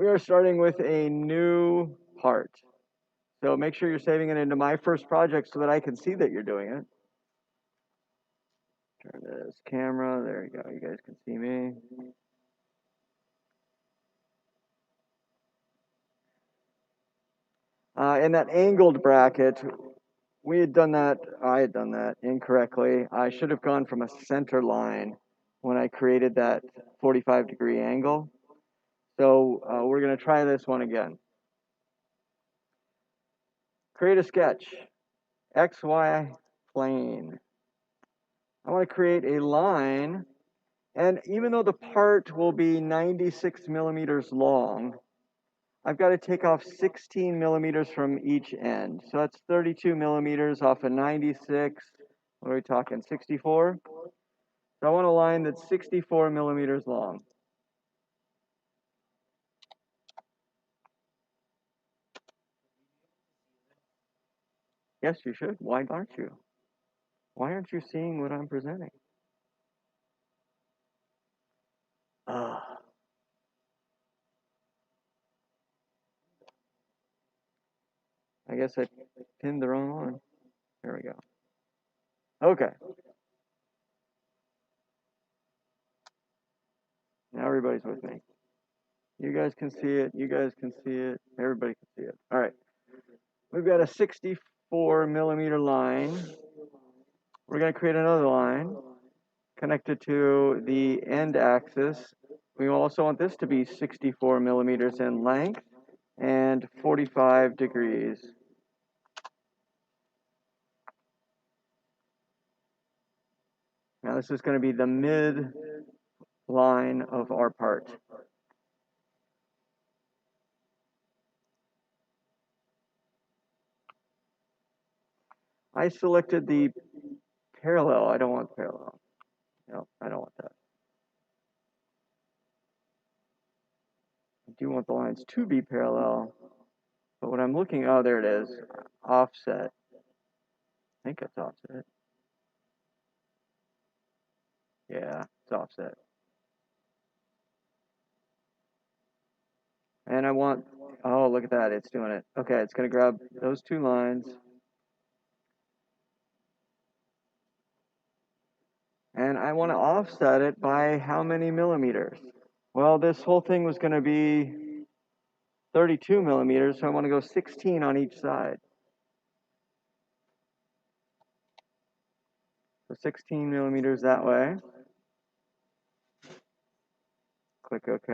We are starting with a new part. So make sure you're saving it into my first project so that I can see that you're doing it. Turn this camera, there you go, you guys can see me. In that angled bracket, I had done that incorrectly. I should have gone from a center line when I created that 45-degree angle. So we're going to try this one again. Create a sketch, XY plane. I want to create a line, and even though the part will be 96 millimeters long, I've got to take off 16 millimeters from each end. So that's 32 millimeters off of 96. What are we talking, 64? So I want a line that's 64 millimeters long. Yes, you should. Why aren't you? Why aren't you seeing what I'm presenting? I guess I pinned the wrong one. There we go. Okay. Now everybody's with me. You guys can see it. You guys can see it. Everybody can see it. All right. We've got a 64 millimeter line. We're going to create another line connected to the end axis. We also want this to be 64 millimeters in length and 45 degrees. Now this is going to be the mid line of our part. I selected the parallel. I don't want parallel. No, I don't want that. I do want the lines to be parallel. But what I'm looking, oh, there it is. Offset. I think it's offset. Yeah, it's offset. And I want, oh, look at that. It's doing it. Okay, it's going to grab those two lines. And I want to offset it by how many millimeters? Well, this whole thing was going to be 32 millimeters, so I want to go 16 on each side. So 16 millimeters that way. Click OK.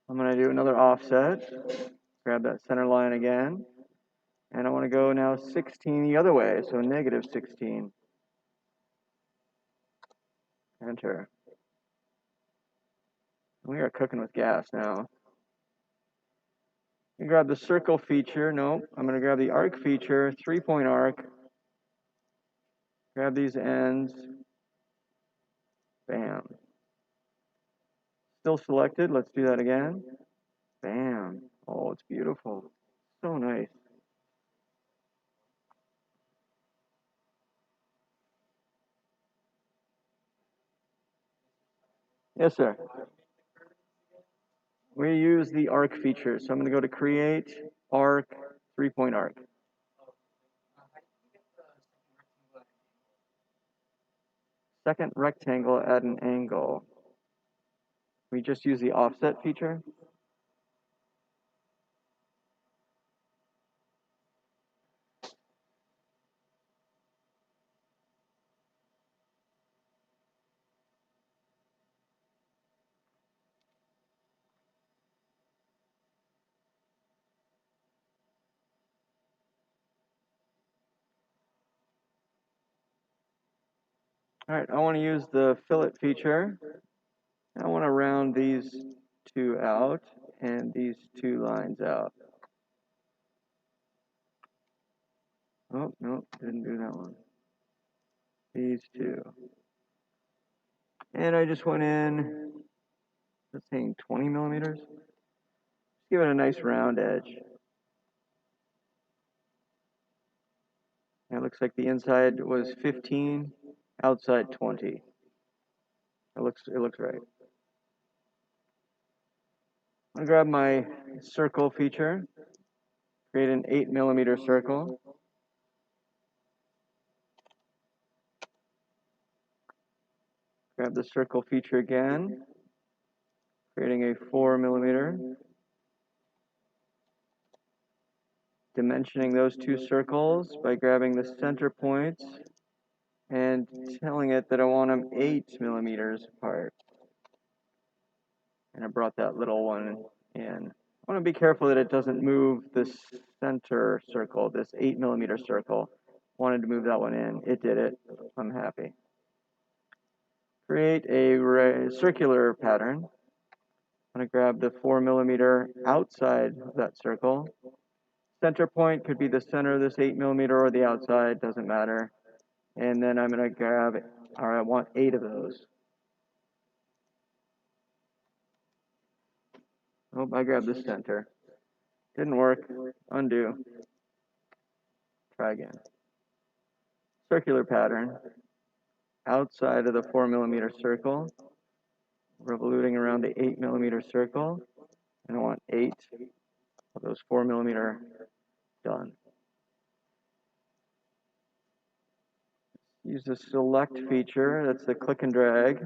I'm going to do another offset. Grab that center line again. And I want to go now 16 the other way, so negative 16. Enter. We are cooking with gas now. You grab the circle feature. No, I'm going to grab the arc feature, 3-point arc. Grab these ends. Bam. Still selected. Let's do that again. Bam. Oh, it's beautiful. So nice. Yes, sir. We use the arc feature. So I'm going to go to create, arc, 3-point arc. Second rectangle at an angle. We just use the offset feature. All right, I want to use the fillet feature. I want to round these two out and these two lines out. Oh, no, didn't do that one. These two. And I just went in, let's say 20 millimeters. Just give it a nice round edge. And it looks like the inside was 15, outside 20. It looks right. I'm gonna grab my circle feature, create an 8 mm circle. Grab the circle feature again, creating a 4 mm. Dimensioning those two circles by grabbing the center points and telling it that I want them 8 mm apart. And I brought that little one in. I want to be careful that it doesn't move this center circle, this 8 mm circle. Wanted to move that one in. It did it. I'm happy. Create a circular pattern. I'm going to grab the 4 mm outside of that circle. Center point could be the center of this 8 mm or the outside, doesn't matter. And then I'm going to grab, or I want 8 of those. Oh, I grabbed the center. Didn't work. Undo. Try again. Circular pattern. Outside of the 4 mm circle. Revoluting around the 8 mm circle. And I want 8 of those 4 mm done. Use the select feature. That's the click and drag.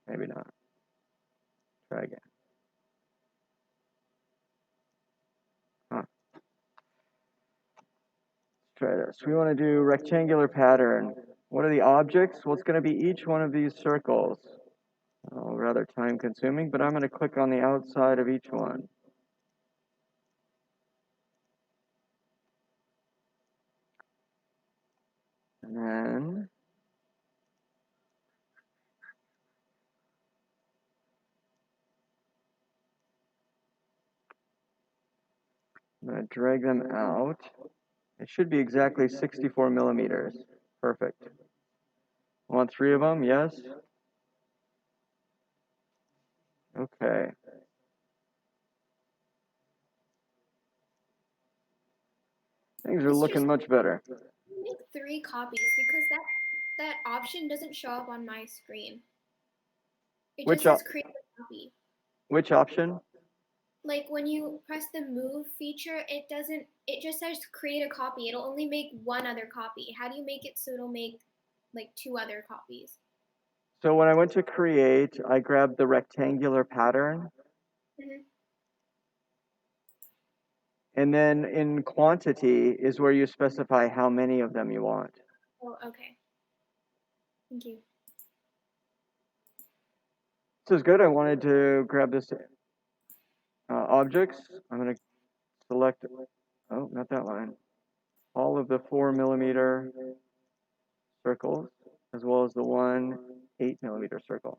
Maybe not. Try again. Huh. Let's try this. We want to do rectangular pattern. What are the objects? Well, it's going to be each one of these circles. Oh, rather time consuming, but I'm going to click on the outside of each one. And then I'm going to drag them out. It should be exactly 64 mm. Perfect. Want 3 of them? Yes? Okay. Things are looking much better. Make 3 copies because that option doesn't show up on my screen. It just says create a copy. Which option? Like when you press the move feature, it just says create a copy. It'll only make one other copy. How do you make it so it'll make like 2 other copies? So when I went to create, I grabbed the rectangular pattern. Mm-hmm. And then in quantity is where you specify how many of them you want. Oh, okay. Thank you. This is good. I wanted to grab this objects. I'm going to select, oh, not that line. All of the 4 mm circles, as well as the one 8 mm circle.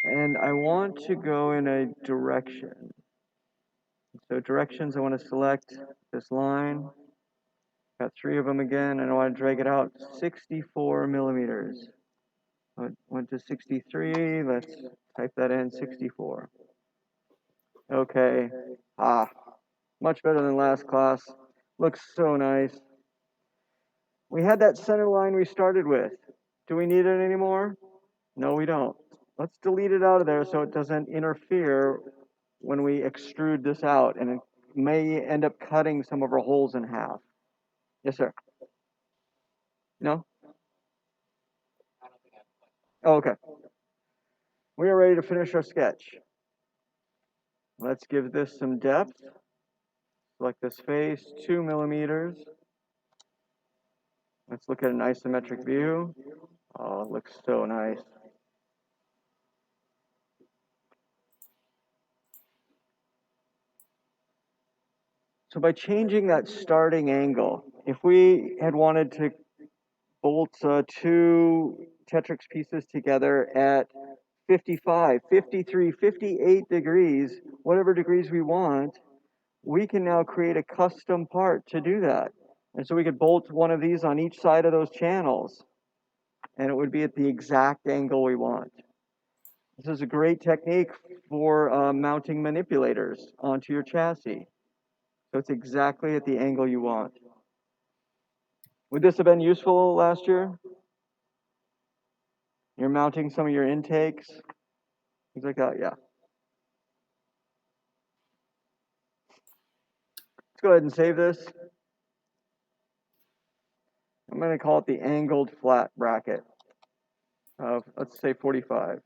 And I want to go in a direction. So directions, I want to select this line. Got 3 of them again, and I want to drag it out 64 mm. I went to 63. Let's type that in, 64. Okay. Much better than last class. Looks so nice. We had that center line we started with. Do we need it anymore? No, we don't. Let's delete it out of there so it doesn't interfere when we extrude this out, and it may end up cutting some of our holes in half. Yes, sir. No? Oh, okay. We are ready to finish our sketch. Let's give this some depth. Select this face, 2 mm. Let's look at an isometric view. Oh, it looks so nice. So by changing that starting angle, if we had wanted to bolt 2 Tetrix pieces together at 55, 53, 58 degrees, whatever degrees we want, we can now create a custom part to do that. And so we could bolt one of these on each side of those channels, and it would be at the exact angle we want. This is a great technique for mounting manipulators onto your chassis. So it's exactly at the angle you want. Would this have been useful last year? You're mounting some of your intakes, things like that, yeah. Let's go ahead and save this. I'm going to call it the angled flat bracket of, let's say, 45.